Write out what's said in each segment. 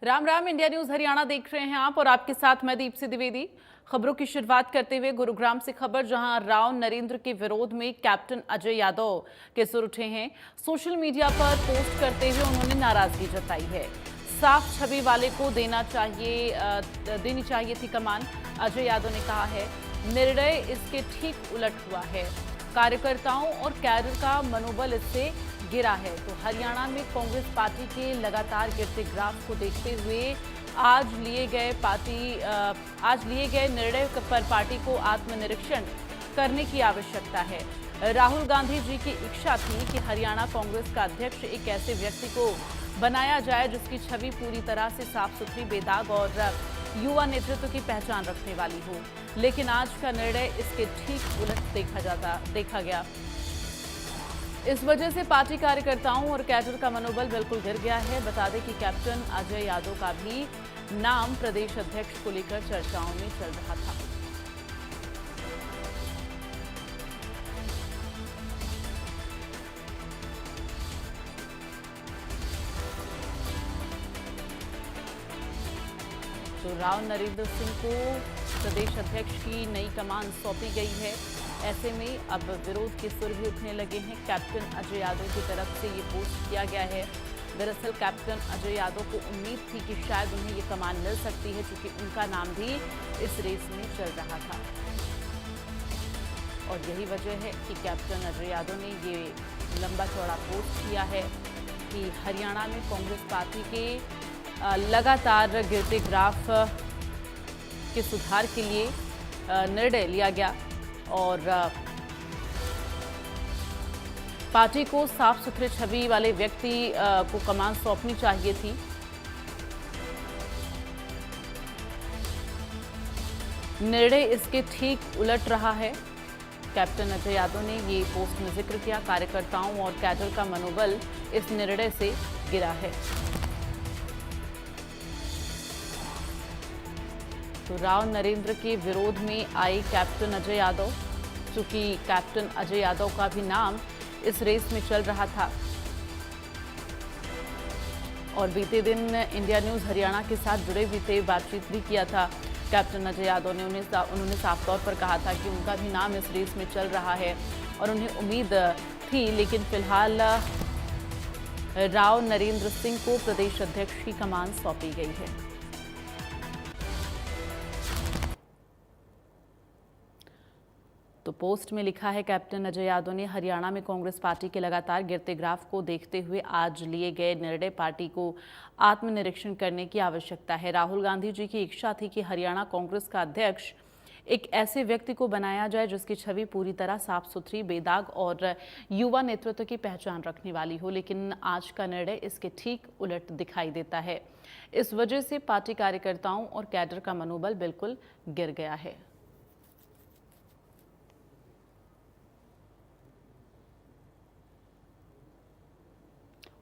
Ram Ram. India news Haryana देख रहे हैं आप और आपके साथ मैं दीप्ति द्विवेदी। खबरों की शुरुआत करते हुए गुरुग्राम से खबर, जहां राव नरेंद्र के विरोध में कैप्टन अजय यादव के सुर उठे हैं। सोशल मीडिया पर पोस्ट करते हुए उन्होंने नाराजगी जताई है। साफ छवि वाले को देनी चाहिए थी कमान, अजय यादव ने कहा है। निर्णय इसके ठीक उलट हुआ है। कार्यकर्ताओं और कैडर का मनोबल इससे गिरा है। तो हरियाणा में कांग्रेस पार्टी के लगातार गिरते ग्राफ को देखते हुए आज लिए गए निर्णय पर पार्टी को आत्मनिरीक्षण करने की आवश्यकता है। राहुल गांधी जी की इच्छा थी कि हरियाणा कांग्रेस का अध्यक्ष एक ऐसे व्यक्ति को बनाया जाए जिसकी छवि पूरी तरह से साफ सुथरी, बेदाग और युवा नेतृत्व की पहचान रखने वाली हो, लेकिन आज का निर्णय इसके ठीक उलट देखा गया। इस वजह से पार्टी कार्यकर्ताओं और कैडर का मनोबल बिल्कुल गिर गया है। बता दें कि कैप्टन अजय यादव का भी नाम प्रदेश अध्यक्ष को लेकर चर्चाओं में चल रहा था। तो राव नरेंद्र सिंह को प्रदेश अध्यक्ष की नई कमान सौंपी गई है। ऐसे में अब विरोध के सुर भी उठने लगे हैं। कैप्टन अजय यादव की तरफ से ये पोस्ट किया गया है। दरअसल कैप्टन अजय यादव को उम्मीद थी कि शायद उन्हें ये कमान मिल सकती है, क्योंकि उनका नाम भी इस रेस में चल रहा था। और यही वजह है कि कैप्टन अजय यादव ने ये लंबा चौड़ा पोस्ट किया है कि हरियाणा में कांग्रेस पार्टी के लगातार गिरते ग्राफ के सुधार के लिए निर्णय लिया गया और पार्टी को साफ सुथरे छवि वाले व्यक्ति को कमान सौंपनी चाहिए थी। निर्णय इसके ठीक उलट रहा है। कैप्टन अजय यादव ने ये पोस्ट में जिक्र किया। कार्यकर्ताओं और कैडर का मनोबल इस निर्णय से गिरा है। तो राव नरेंद्र के विरोध में आए कैप्टन अजय यादव, चूंकि कैप्टन अजय यादव का भी नाम इस रेस में चल रहा था। और बीते दिन इंडिया न्यूज हरियाणा के साथ जुड़े भी थे, बातचीत भी किया था कैप्टन अजय यादव ने। उन्होंने साफ तौर पर कहा था कि उनका भी नाम इस रेस में चल रहा है और उन्हें उम्मीद थी, लेकिन फिलहाल राव नरेंद्र सिंह को प्रदेश अध्यक्ष की कमान सौंपी गई है। तो पोस्ट में लिखा है कैप्टन अजय यादव ने, हरियाणा में कांग्रेस पार्टी के लगातार गिरते ग्राफ को देखते हुए आज लिए गए निर्णय पार्टी को आत्मनिरीक्षण करने की आवश्यकता है। राहुल गांधी जी की इच्छा थी कि हरियाणा कांग्रेस का अध्यक्ष एक ऐसे व्यक्ति को बनाया जाए जिसकी छवि पूरी तरह साफ सुथरी, बेदाग और युवा नेतृत्व की पहचान रखने वाली हो, लेकिन आज का निर्णय इसके ठीक उलट दिखाई देता है। इस वजह से पार्टी कार्यकर्ताओं और कैडर का मनोबल बिल्कुल गिर गया है।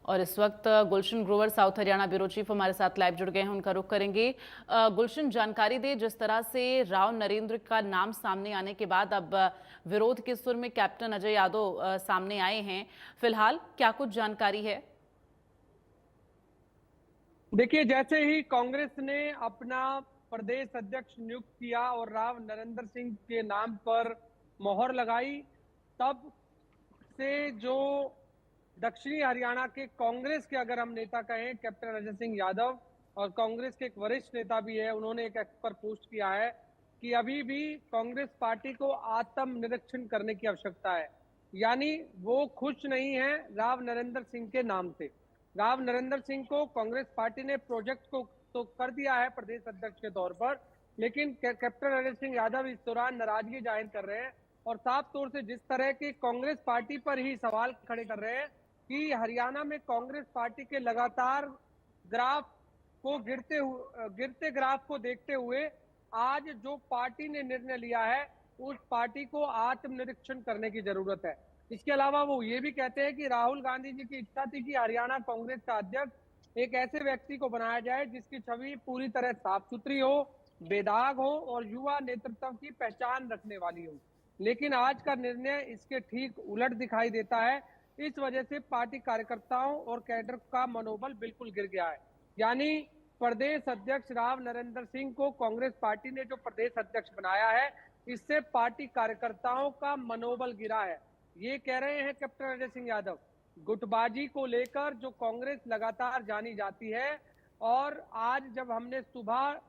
और इस वक्त Gulshan Grover, south Haryana bureau chief, हमारे साथ लाइव जुड़ गए हैं। उनका रुख करेंगे। गुलशन, जानकारी दे, जिस तरह से राव नरेंद्र का नाम सामने आने के बाद अब विरोध के सुर में कैप्टन अजय यादव सामने आए हैं, फिलहाल क्या कुछ जानकारी है? देखिए, जैसे ही कांग्रेस ने अपना प्रदेश अध्यक्ष नियुक्त किया और राव नरेंद्र सिंह के नाम पर मोहर लगाई, तब से जो दक्षिणी हरियाणा के कांग्रेस के, अगर हम नेता कहें, कैप्टन अजय सिंह यादव, और कांग्रेस के एक वरिष्ठ नेता भी है, उन्होंने एक एक्स पर पोस्ट किया है कि अभी भी कांग्रेस पार्टी को आत्मनिरीक्षण करने की आवश्यकता है। यानी वो खुश नहीं है राव नरेंद्र सिंह के नाम से। राव नरेंद्र सिंह को कांग्रेस पार्टी ने प्रोजेक्ट को तो कर दिया है प्रदेश अध्यक्ष के तौर पर, लेकिन कैप्टन अजय सिंह यादव इस दौरान नाराजगी जाहिर कर रहे हैं और साफ तौर से जिस तरह की कांग्रेस पार्टी पर ही सवाल खड़े कर रहे हैं कि हरियाणा में कांग्रेस पार्टी के लगातार गिरते ग्राफ को देखते हुए आज जो पार्टी ने निर्णय लिया है, उस पार्टी को आत्मनिरीक्षण करने की जरूरत है। इसके अलावा वो ये भी कहते हैं कि राहुल गांधी जी की इच्छा थी कि हरियाणा कांग्रेस का अध्यक्ष एक ऐसे व्यक्ति को बनाया जाए जिसकी छवि पूरी तरह साफ सुथरी हो, बेदाग हो और युवा नेतृत्व की पहचान रखने वाली हो, लेकिन आज का निर्णय इसके ठीक उलट दिखाई देता है। इस वजह से पार्टी कार्यकर्ताओं और कैडर का मनोबल बिल्कुल गिर गया है। यानी प्रदेश अध्यक्ष राव नरेंद्र सिंह को कांग्रेस पार्टी ने जो प्रदेश अध्यक्ष बनाया है, इससे पार्टी कार्यकर्ताओं का मनोबल गिरा है। ये कह रहे हैं कैप्टन अजय सिंह यादव। गुटबाजी को लेकर जो कांग्रेस लगातार जानी जाती है, और आज जब हमने सुबह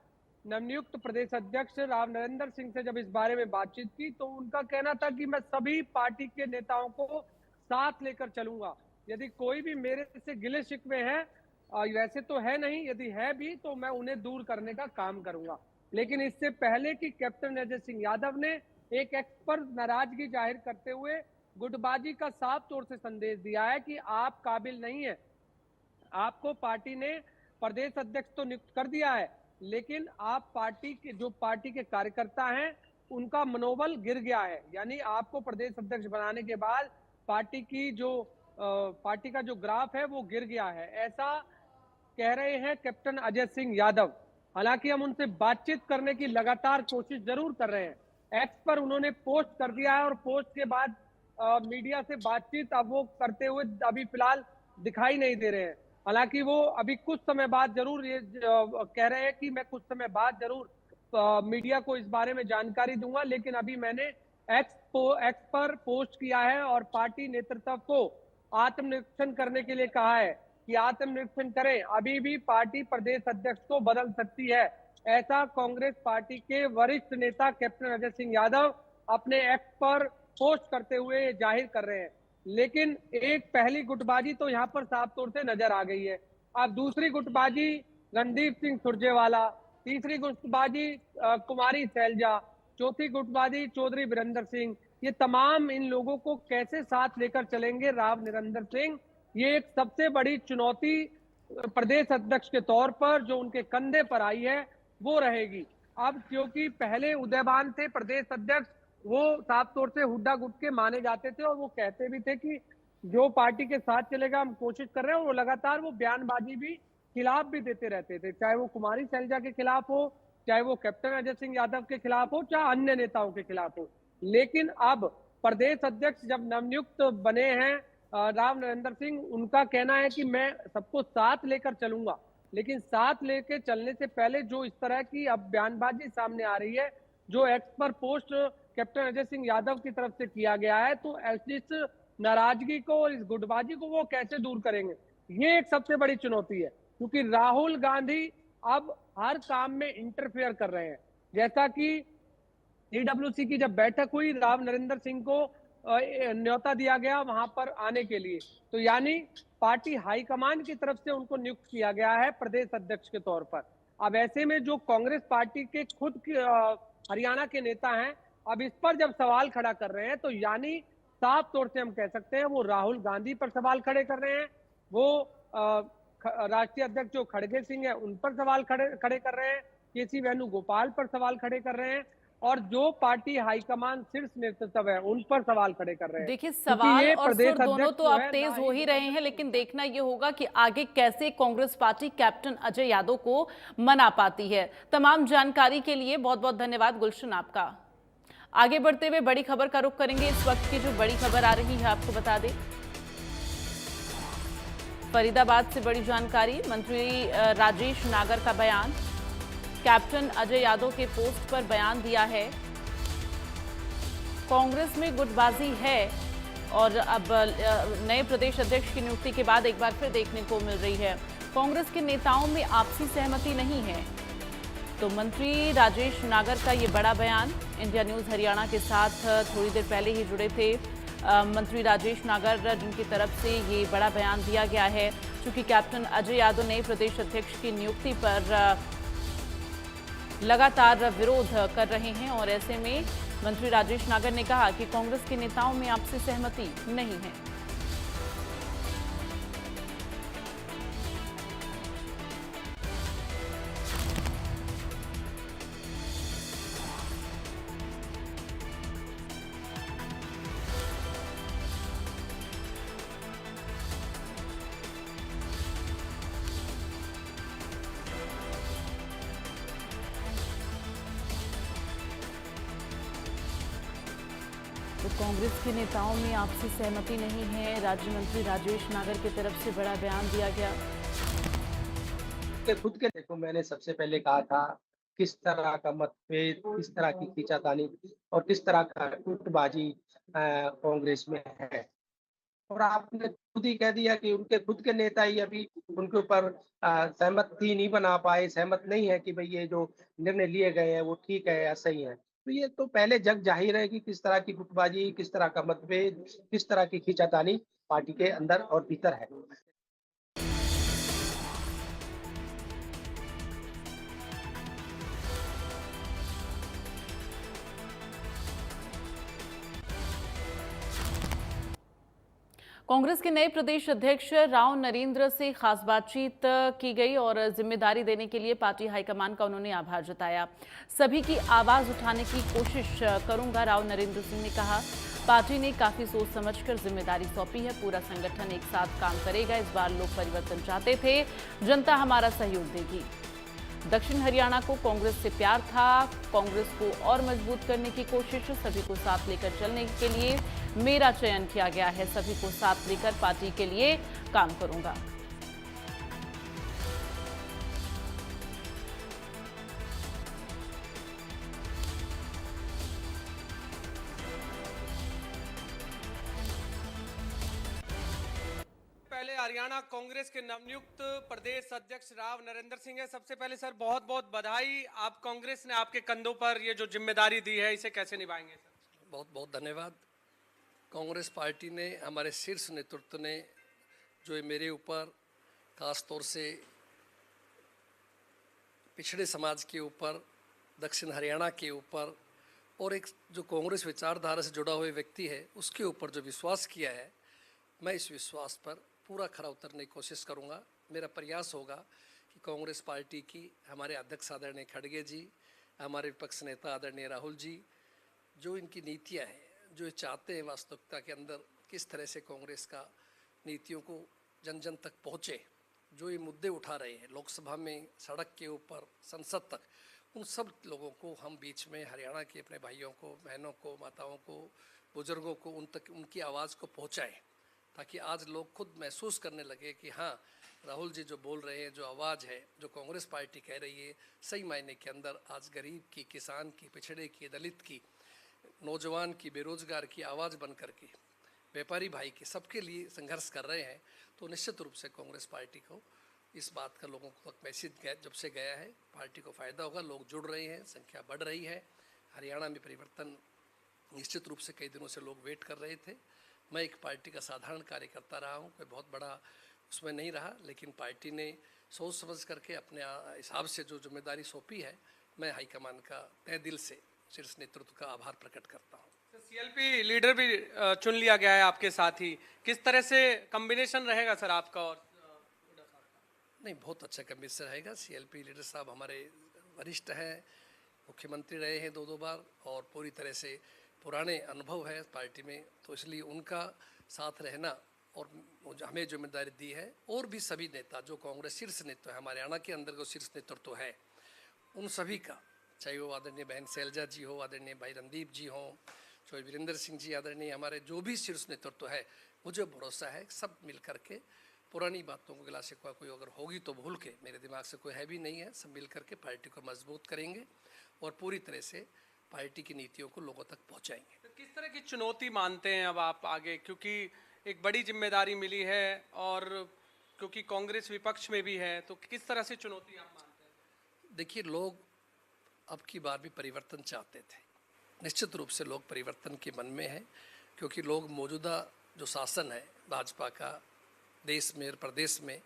नवनियुक्त प्रदेश अध्यक्ष राव नरेंद्र सिंह से जब इस बारे में बातचीत की, तो उनका कहना था कि मैं सभी पार्टी के नेताओं को साथ लेकर चलूंगा। यदि कोई भी मेरे से गिले शिकवे हैं, वैसे तो है नहीं, यदि है भी तो मैं उन्हें दूर करने का काम करूंगा। लेकिन इससे पहले कि कैप्टन अजय सिंह यादव ने एक एक्स पर नाराजगी जाहिर करते हुए गुटबाजी का साफ तौर से संदेश दिया है कि आप काबिल नहीं है। आपको पार्टी ने प्रदेश अध्यक्ष तो नियुक्त कर दिया है, लेकिन आप पार्टी के कार्यकर्ता हैं, उनका मनोबल गिर गया है। यानी आपको प्रदेश अध्यक्ष बनाने के बाद पार्टी का जो ग्राफ है वो गिर गया है, ऐसा कह रहे हैं कैप्टन अजय सिंह यादव। हालांकि हम उनसे बातचीत करने की लगातार कोशिश जरूर कर रहे हैं। एक्स पर उन्होंने पोस्ट कर दिया है, और पोस्ट के बाद मीडिया से बातचीत अब वो करते हुए अभी फिलहाल दिखाई नहीं दे रहे हैं। हालांकि वो अभी कुछ समय बाद जरूर ये कह रहे हैं कि मैं कुछ समय बाद जरूर मीडिया को इस बारे में जानकारी दूंगा। लेकिन अभी मैंने एक्स पर पोस्ट किया है और पार्टी नेतृत्व को आत्मनिरीक्षण करने के लिए कहा है कि आत्मनिरीक्षण करें, अभी भी पार्टी प्रदेश अध्यक्ष को बदल सकती है। ऐसा कांग्रेस पार्टी के वरिष्ठ नेता कैप्टन अजय सिंह यादव अपने एक्स पर पोस्ट करते हुए जाहिर कर रहे हैं। लेकिन एक पहली गुटबाजी तो यहाँ पर साफ तौर से नजर आ गई है। अब दूसरी गुटबाजी रणदीप सिंह सुरजेवाला, तीसरी गुटबाजी कुमारी सैलजा, चौथी गुटबाजी चौधरी वीरेंद्र सिंह, ये तमाम इन लोगों को कैसे साथ लेकर चलेंगे राव नरेंद्र सिंह, ये एक सबसे बड़ी चुनौती प्रदेश अध्यक्ष के तौर पर जो उनके कंधे पर आई है वो रहेगी। अब क्योंकि पहले उदयभान थे प्रदेश अध्यक्ष, वो साफ तौर से हुड्डा गुट के माने जाते थे, और वो कहते भी थे कि जो पार्टी के साथ चलेगा हम कोशिश कर रहे हैं। वो लगातार वो बयानबाजी भी खिलाफ भी देते रहते थे, चाहे वो कुमारी सैलजा के खिलाफ हो, चाहे वो कैप्टन अजय सिंह यादव के खिलाफ हो, चाहे अन्य नेताओं के खिलाफ हो। लेकिन अब प्रदेश अध्यक्ष जब नवनियुक्त बने हैं राव नरेंद्र सिंह, उनका कहना है कि मैं सबको साथ लेकर चलूंगा। लेकिन साथ लेकर चलने से पहले जो इस तरह की अब बयानबाजी सामने आ रही है, जो एक्स पर पोस्ट कैप्टन अजय सिंह यादव की तरफ से किया गया है, तो इस नाराजगी को और इस गुटबाजी को वो कैसे दूर करेंगे, ये एक सबसे बड़ी चुनौती है। क्योंकि राहुल गांधी अब हर काम में इंटरफेयर कर रहे हैं। जैसा कि ईडब्ल्यूसी की जब बैठक हुई, राव नरेंद्र सिंह को न्योता दिया गया वहां पर आने के लिए, तो यानी पार्टी हाईकमान की तरफ से उनको नियुक्त किया गया है प्रदेश अध्यक्ष के तौर पर। अब ऐसे में जो कांग्रेस पार्टी के खुद हरियाणा के नेता हैं, अब इस पर जब सवाल खड़ा कर रहे हैं, तो यानी साफ तौर से हम कह सकते हैं वो राहुल गांधी पर सवाल खड़े कर रहे हैं, वो राष्ट्रीय अध्यक्ष जो खड़गे सिंह है उन पर सवाल खड़े कर रहे हैं, केसी वेणुगोपाल पर सवाल खड़े कर रहे हैं, और जो पार्टी हाईकमान शीर्ष नेतृत्व है उन पर सवाल खड़े कर रहे हैं। देखिए, सवाल और सुर दोनों तो अब तेज हो ही रहे हैं, लेकिन देखना यह होगा कि आगे कैसे कांग्रेस पार्टी कैप्टन अजय यादव को मना पाती है। तमाम जानकारी के लिए बहुत बहुत धन्यवाद गुलशन आपका। आगे बढ़ते हुए बड़ी खबर का रुख करेंगे। इस वक्त की जो बड़ी खबर आ रही है आपको बता दें, फरीदाबाद से बड़ी जानकारी। मंत्री राजेश नागर का बयान, कैप्टन अजय यादव के पोस्ट पर बयान दिया है। कांग्रेस में गुटबाजी है और अब नए प्रदेश अध्यक्ष की नियुक्ति के बाद एक बार फिर देखने को मिल रही है। कांग्रेस के नेताओं में आपसी सहमति नहीं है, तो मंत्री राजेश नागर का ये बड़ा बयान। इंडिया न्यूज़ हरियाणा के साथ थोड़ी देर पहले ही जुड़े थे मंत्री राजेश नागर, जिनकी तरफ से ये बड़ा बयान दिया गया है। चूंकि कैप्टन अजय यादव ने प्रदेश अध्यक्ष की नियुक्ति पर लगातार विरोध कर रहे हैं, और ऐसे में मंत्री राजेश नागर ने कहा कि कांग्रेस के नेताओं में आपसी सहमति नहीं है। तो कांग्रेस के नेताओं में आपसी सहमति नहीं है, राज्य मंत्री राजेश नागर की तरफ से बड़ा बयान दिया गया। उनके खुद के देखो मैंने सबसे पहले कहा था किस तरह का मतभेद, किस तरह की खींचातानी और किस तरह का गुटबाजी कांग्रेस में है। और आपने खुद ही कह दिया कि उनके खुद के नेता ही अभी उनके ऊपर सहमति नहीं बना पाए, सहमत नहीं है कि भई ये जो निर्णय लिए गए हैं वो ठीक है या सही है। तो ये तो पहले जग ज़ाहिर है कि किस तरह की गुटबाजी, किस तरह का मतभेद, किस तरह की खींचातानी पार्टी के अंदर और भीतर है। कांग्रेस के नए प्रदेश अध्यक्ष राव नरेंद्र से खास बातचीत की गई और जिम्मेदारी देने के लिए पार्टी हाईकमान का उन्होंने आभार जताया। सभी की आवाज उठाने की कोशिश करूंगा, राव नरेंद्र सिंह ने कहा। पार्टी ने काफी सोच समझकर जिम्मेदारी सौंपी है, पूरा संगठन एक साथ काम करेगा। इस बार लोग परिवर्तन चाहते थे, जनता हमारा सहयोग देगी। दक्षिण हरियाणा को कांग्रेस से प्यार था, कांग्रेस को और मजबूत करने की कोशिश, सभी को साथ लेकर चलने के लिए मेरा चयन किया गया है, सभी को साथ लेकर पार्टी के लिए काम करूंगा। पहले हरियाणा कांग्रेस के नवनियुक्त प्रदेश अध्यक्ष राव नरेंद्र सिंह है। सबसे पहले सर बहुत बहुत बधाई। आप कांग्रेस ने आपके कंधों पर ये जो जिम्मेदारी दी है, इसे कैसे निभाएंगे सर? बहुत बहुत धन्यवाद। कांग्रेस पार्टी ने, हमारे शीर्ष नेतृत्व ने जो ये मेरे ऊपर खास तौर से पिछड़े समाज के ऊपर, दक्षिण हरियाणा के ऊपर और एक जो कांग्रेस विचारधारा से जुड़ा हुआ व्यक्ति है उसके ऊपर जो विश्वास किया है, मैं इस विश्वास पर पूरा खरा उतरने की कोशिश करूंगा। मेरा प्रयास होगा कि कांग्रेस पार्टी की हमारे अध्यक्ष आदरणीय खड़गे जी, हमारे विपक्ष नेता आदरणीय राहुल जी, जो इनकी नीतियां हैं, जो ये चाहते हैं वास्तविकता के अंदर किस तरह से कांग्रेस का नीतियों को जन जन तक पहुँचे, जो ये मुद्दे उठा रहे हैं लोकसभा में, सड़क के ऊपर, संसद तक, उन सब लोगों को हम बीच में हरियाणा के अपने भाइयों को, बहनों को, माताओं को, बुजुर्गों को उन तक उनकी आवाज़ को पहुँचाएँ, ताकि आज लोग खुद महसूस करने लगे कि हाँ, राहुल जी जो बोल रहे हैं, जो आवाज़ है, जो कांग्रेस पार्टी कह रही है, सही मायने के अंदर आज गरीब की, किसान की, पिछड़े की, दलित की, नौजवान की, बेरोजगार की आवाज़ बन करके, व्यापारी भाई की, सबके लिए संघर्ष कर रहे हैं। तो निश्चित रूप से कांग्रेस पार्टी को इस बात का लोगों तक मैसेज जब से गया है, पार्टी को फ़ायदा होगा। लोग जुड़ रहे हैं, संख्या बढ़ रही है। हरियाणा में परिवर्तन निश्चित रूप से कई दिनों से लोग वेट कर रहे थे। मैं एक पार्टी का साधारण कार्यकर्ता रहा हूँ, कोई बहुत बड़ा उसमें नहीं रहा, लेकिन पार्टी ने सोच समझ करके अपने हिसाब से जो जिम्मेदारी सौंपी है, मैं हाईकमान का तहे दिल से शीर्ष नेतृत्व का आभार प्रकट करता हूँ। सीएलपी लीडर भी चुन लिया गया है आपके साथ ही, किस तरह से कॉम्बिनेशन रहेगा सर आपका? और नहीं, बहुत अच्छा कमिश्नर रहेगा। सीएलपी लीडर साहब हमारे वरिष्ठ हैं, मुख्यमंत्री रहे हैं 2 बार और पूरी तरह से पुराने अनुभव है पार्टी में, तो इसलिए उनका साथ रहना और हमें जिम्मेदारी दी है। और भी सभी नेता जो कांग्रेस शीर्ष नेतृत्व है, हमारे हरियाणा के अंदर जो शीर्ष नेतृत्व है, उन सभी का, चाहे वो आदरणीय बहन शैलजा जी हो, आदरणीय भाई रणदीप जी हो, चाहे वीरेंद्र सिंह जी, आदरणीय हमारे जो भी शीर्ष नेतृत्व है, मुझे भरोसा है सब मिल करके पुरानी बातों को गिला शिकवा कोई अगर होगी तो भूल के, मेरे दिमाग से कोई है भी नहीं है, सब मिल करके पार्टी को मजबूत करेंगे और पूरी तरह से पार्टी की नीतियों को लोगों तक पहुंचाएंगे। तो किस तरह की चुनौती मानते हैं अब आप आगे, क्योंकि एक बड़ी जिम्मेदारी मिली है और क्योंकि कांग्रेस विपक्ष में भी है, तो किस तरह से चुनौती आप मानते हैं? देखिए, लोग अब की बार भी परिवर्तन चाहते थे। निश्चित रूप से लोग परिवर्तन के मन में है, क्योंकि लोग मौजूदा जो शासन है भाजपा का देश में और प्रदेश में,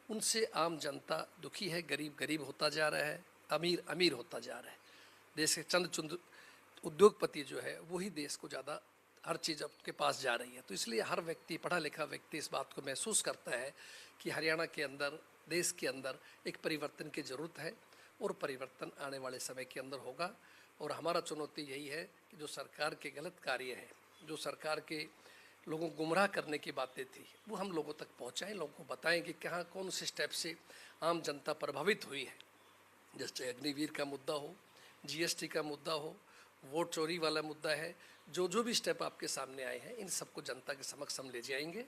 उनसे आम जनता दुखी है, गरीब गरीब होता जा रहा है, अमीर अमीर होता जा रहा है। देश के चंद उद्योगपति जो है वही देश को ज़्यादा हर चीज़ आपके पास जा रही है। तो इसलिए हर व्यक्ति, पढ़ा लिखा व्यक्ति इस बात को महसूस करता है कि हरियाणा के अंदर, देश के अंदर एक परिवर्तन की ज़रूरत है और परिवर्तन आने वाले समय के अंदर होगा। और हमारा चुनौती यही है कि जो सरकार के गलत कार्य है, जो सरकार के लोगों को गुमराह करने की बातें थी, वो हम लोगों तक पहुँचाएँ, लोगों को बताएं कि कहाँ कौन से स्टेप से आम जनता प्रभावित हुई है। जैसे अग्निवीर का मुद्दा हो, जीएसटी का मुद्दा हो, वोट चोरी वाला मुद्दा है, जो जो भी स्टेप आपके सामने आए हैं, इन सबको जनता के समक्ष हम ले जाएंगे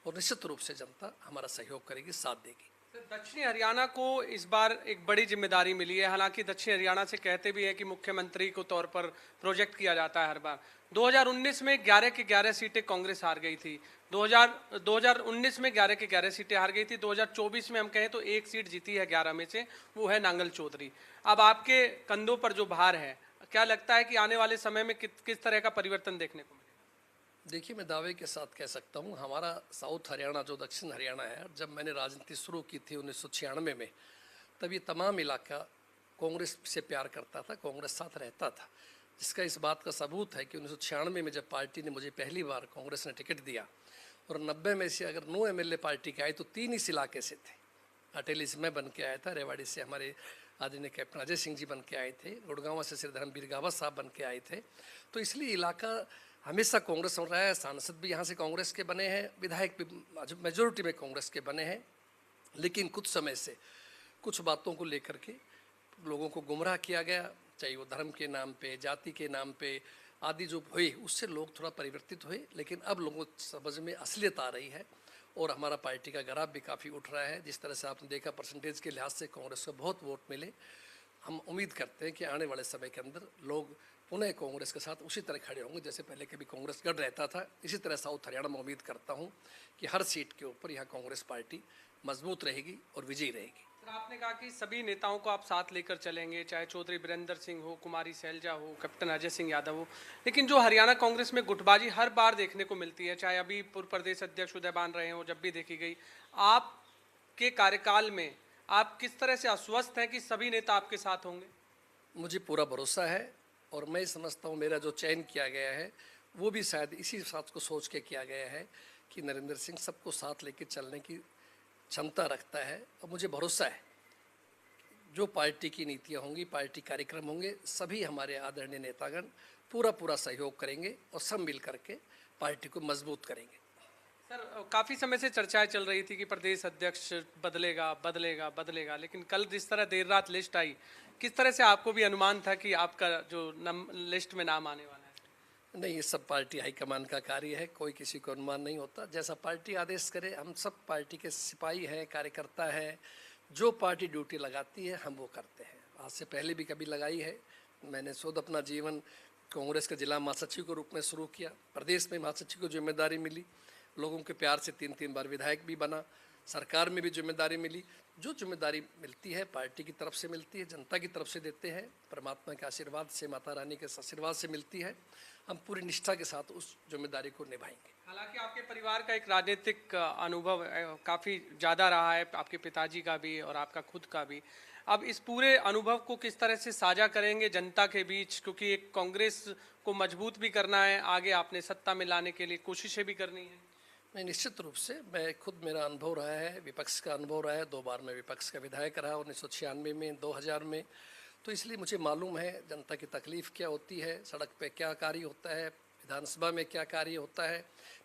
और निश्चित रूप से जनता हमारा सहयोग करेगी, साथ देगी। दक्षिणी हरियाणा को इस बार एक बड़ी जिम्मेदारी मिली है। हालांकि दक्षिण हरियाणा से कहते भी हैं कि मुख्यमंत्री को तौर पर प्रोजेक्ट किया जाता है हर बार। 2019 में 11 की 11 सीटें कांग्रेस हार गई थी। 2019 में 11 की 11 सीटें हार गई थी। 2024 में हम कहें तो एक सीट जीती है 11 में से, वो है नांगल चौधरी। अब आपके कंधों पर जो भार है, क्या लगता है कि आने वाले समय में किस तरह का परिवर्तन देखने को मिलेगा? देखिए, मैं दावे के साथ कह सकता हूँ, हमारा साउथ हरियाणा जो दक्षिण हरियाणा है, जब मैंने राजनीति शुरू की थी 1996 में, तब ये तमाम इलाका कांग्रेस से प्यार करता था, कांग्रेस साथ रहता था। जिसका इस बात का सबूत है कि 1996 में जब पार्टी ने मुझे पहली बार कांग्रेस ने टिकट दिया और 90 में से अगर 9 एमएलए पार्टी के आए तो 3 इस इलाके से थे। अटेली से मैं बन के आया था, रेवाड़ी से हमारे आदरणीय कैप्टन अजय सिंह जी बन के आए थे, गुड़गांव से श्री धर्मवीर गावत साहब बन के आए थे। तो इसलिए इलाका हमेशा कांग्रेस में रहा है। सांसद भी यहाँ से कांग्रेस के बने हैं, विधायक भी मेजोरिटी में कांग्रेस के बने हैं। लेकिन कुछ समय से कुछ बातों को लेकर के लोगों को गुमराह किया गया, चाहे वो धर्म के नाम पे, जाति के नाम पे आदि जो हुए, उससे लोग थोड़ा परिवर्तित हुए। लेकिन अब लोगों को समझ में असलियत आ रही है और हमारा पार्टी का ग्राफ भी काफ़ी उठ रहा है। जिस तरह से आपने देखा परसेंटेज के लिहाज से कांग्रेस को बहुत वोट मिले। हम उम्मीद करते हैं कि आने वाले समय के अंदर लोग पुनः कांग्रेस के साथ उसी तरह खड़े होंगे जैसे पहले कभी कांग्रेस गढ़ रहता था। इसी तरह साउथ हरियाणा में उम्मीद करता हूं कि हर सीट के ऊपर यहाँ कांग्रेस पार्टी मजबूत रहेगी और विजयी रहेगी। सर, आपने कहा कि सभी नेताओं को आप साथ लेकर चलेंगे, चाहे चौधरी बीरेंद्र सिंह हो, कुमारी शैलजा हो, कैप्टन अजय सिंह यादव हो। लेकिन जो हरियाणा कांग्रेस में गुटबाजी हर बार देखने को मिलती है, चाहे अभी पूर्व प्रदेश अध्यक्ष उदयबान रहे हो, जब भी देखी गई, आपके कार्यकाल में आप किस तरह से आश्वस्त हैं कि सभी नेता आपके साथ होंगे? मुझे पूरा भरोसा है और मैं समझता हूँ मेरा जो चयन किया गया है वो भी शायद इसी बात को सोच के किया गया है कि नरेंद्र सिंह सबको साथ लेकर चलने की क्षमता रखता है। और मुझे भरोसा है जो पार्टी की नीतियाँ होंगी, पार्टी कार्यक्रम होंगे, सभी हमारे आदरणीय नेतागण पूरा सहयोग करेंगे और सब मिल करके पार्टी को मजबूत करेंगे। सर, काफ़ी समय से चर्चाएं चल रही थी कि प्रदेश अध्यक्ष बदलेगा, लेकिन कल जिस तरह देर रात लिस्ट आई, किस तरह से आपको भी अनुमान था कि आपका जो लिस्ट में नाम आने वाला है? नहीं, ये सब पार्टी हाईकमान का कार्य है, कोई किसी को अनुमान नहीं होता। जैसा पार्टी आदेश करे, हम सब पार्टी के सिपाही हैं, कार्यकर्ता हैं। जो पार्टी ड्यूटी लगाती है हम वो करते हैं। आज से पहले भी कभी लगाई है। मैंने खुद अपना जीवन कांग्रेस के जिला महासचिव के रूप में शुरू किया, प्रदेश में महासचिव को जिम्मेदारी मिली, लोगों के प्यार से 3-3 बार विधायक भी बना, सरकार में भी जिम्मेदारी मिली। जो जिम्मेदारी मिलती है पार्टी की तरफ से मिलती है, जनता की तरफ से देते हैं, परमात्मा के आशीर्वाद से, माता रानी के आशीर्वाद से मिलती है। हम पूरी निष्ठा के साथ उस जिम्मेदारी को निभाएंगे। हालांकि आपके परिवार का एक राजनीतिक अनुभव काफ़ी ज़्यादा रहा है, आपके पिताजी का भी और आपका खुद का भी। अब इस पूरे अनुभव को किस तरह से साझा करेंगे जनता के बीच, क्योंकि एक कांग्रेस को मजबूत भी करना है, आगे आपने सत्ता में लाने के लिए कोशिशें भी करनी है? नहीं, निश्चित रूप से मैं खुद, मेरा अनुभव रहा है, विपक्ष का अनुभव रहा है। 2 बार मैं विपक्ष का विधायक रहा, 1996 में, 2000 में। तो इसलिए मुझे मालूम है जनता की तकलीफ़ क्या होती है, सड़क पे क्या कार्य होता है, विधानसभा में क्या कार्य होता है।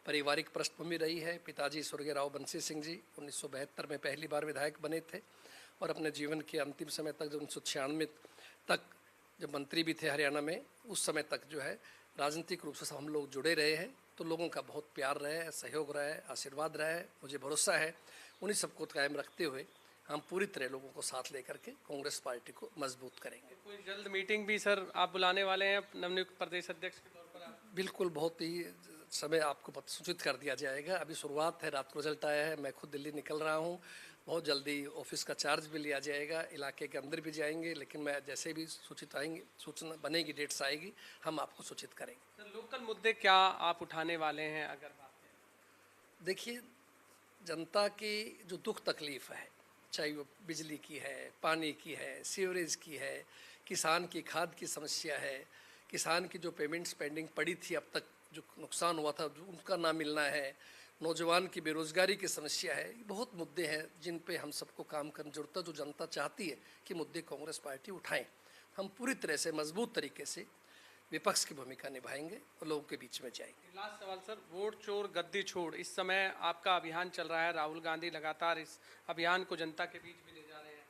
पारिवारिक पृष्ठभूमि रही है। पिताजी स्वर्गीय राव बंसी सिंह जी 1972 में पहली बार विधायक बने थे और अपने जीवन के अंतिम समय तक, जब 1996 तक जब मंत्री भी थे हरियाणा में, उस समय तक जो है राजनीतिक रूप से हम लोग जुड़े रहे हैं। तो लोगों का बहुत प्यार रहा है, सहयोग रहा है, आशीर्वाद रहा है। मुझे भरोसा है उन्हीं सबको कायम रखते हुए हम पूरी तरह लोगों को साथ लेकर के कांग्रेस पार्टी को मजबूत करेंगे। कोई जल्द मीटिंग भी सर आप बुलाने वाले हैं नवनियुक्त प्रदेश अध्यक्ष के तौर पर? आप बिल्कुल, बहुत ही समय आपको सूचित कर दिया जाएगा। अभी शुरुआत है, रात को रिजल्ट आया है, मैं खुद दिल्ली निकल रहा हूँ। बहुत जल्दी ऑफिस का चार्ज भी लिया जाएगा, इलाके के अंदर भी जाएंगे। लेकिन मैं जैसे भी सूचना बनेगी, डेट्स आएगी, हम आपको सूचित करेंगे। सर, लोकल मुद्दे क्या आप उठाने वाले हैं अगर बात करें? देखिए, जनता की जो दुख तकलीफ़ है, चाहे वो बिजली की है, पानी की है, सीवरेज की है, किसान की खाद की समस्या है, किसान की जो पेमेंट्स पेंडिंग पड़ी थी अब तक, जो नुकसान हुआ था, जो उनका ना मिलना है, नौजवान की बेरोज़गारी की समस्या है। ये बहुत मुद्दे हैं जिन पे हम सबको काम करने की जरूरत है। जो जनता चाहती है कि मुद्दे कांग्रेस पार्टी उठाएं, हम पूरी तरह से मजबूत तरीके से विपक्ष की भूमिका निभाएंगे और लोगों के बीच में जाएंगे। लास्ट सवाल सर, वोट चोर गद्दी छोड़, इस समय आपका अभियान चल रहा है, राहुल गांधी लगातार इस अभियान को जनता के बीच भी ले जा रहे हैं।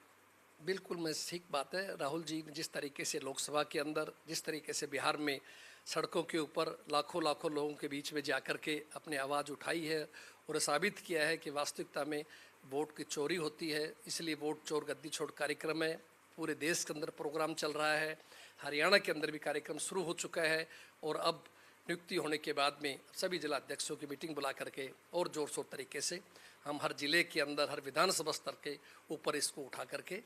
बिल्कुल, मैं ठीक बात है। राहुल जी ने जिस तरीके से लोकसभा के अंदर, जिस तरीके से बिहार में सड़कों के ऊपर लाखों लोगों के बीच में जाकर के अपनी आवाज़ उठाई है और साबित किया है कि वास्तविकता में वोट की चोरी होती है, इसलिए वोट चोर गद्दी छोड़ कार्यक्रम है। पूरे देश के अंदर प्रोग्राम चल रहा है, हरियाणा के अंदर भी कार्यक्रम शुरू हो चुका है और अब नियुक्ति होने के बाद में सभी जिला अध्यक्षों की मीटिंग बुला करके और जोर शोर तरीके से हम हर जिले के अंदर हर विधानसभा स्तर के ऊपर इसको उठा करके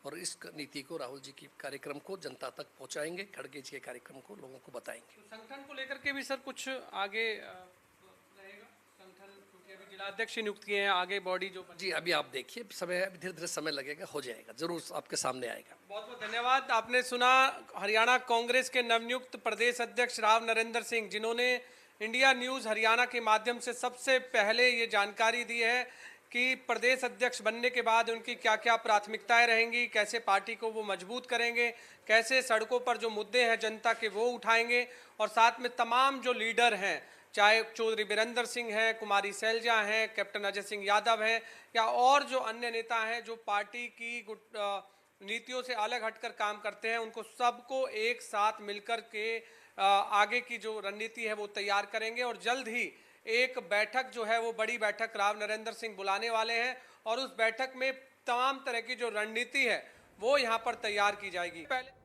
और इस नीति को राहुल जी की कार्यक्रम को जनता तक पहुंचाएंगे, खड़गे जी के कार्यक्रम को लोगों को बताएंगे। तो संगठन को लेकर के भी सर कुछ आगे रहेगा संगठन, क्योंकि अभी जिला अध्यक्ष नियुक्त किए हैं, आगे बॉडी जो जी अभी आप देखिए, समय धीरे धीरे समय लगेगा, हो जाएगा, जरूर आपके सामने आएगा। बहुत बहुत धन्यवाद। आपने सुना हरियाणा कांग्रेस के नवनियुक्त प्रदेश अध्यक्ष राव नरेंद्र सिंह, जिन्होंने इंडिया न्यूज़ हरियाणा के माध्यम से सबसे पहले ये जानकारी दी है कि प्रदेश अध्यक्ष बनने के बाद उनकी क्या क्या प्राथमिकताएं रहेंगी, कैसे पार्टी को वो मजबूत करेंगे, कैसे सड़कों पर जो मुद्दे हैं जनता के वो उठाएंगे, और साथ में तमाम जो लीडर हैं, चाहे चौधरी बीरेंद्र सिंह हैं, कुमारी सैलजा हैं, कैप्टन अजय सिंह यादव हैं, या और जो अन्य नेता हैं जो पार्टी की नीतियों से अलग हटकर काम करते हैं, उनको सबको एक साथ मिलकर के आगे की जो रणनीति है वो तैयार करेंगे। और जल्द ही एक बैठक जो है वो बड़ी बैठक राव नरेंद्र सिंह बुलाने वाले हैं और उस बैठक में तमाम तरह की जो रणनीति है वो यहाँ पर तैयार की जाएगी। पहले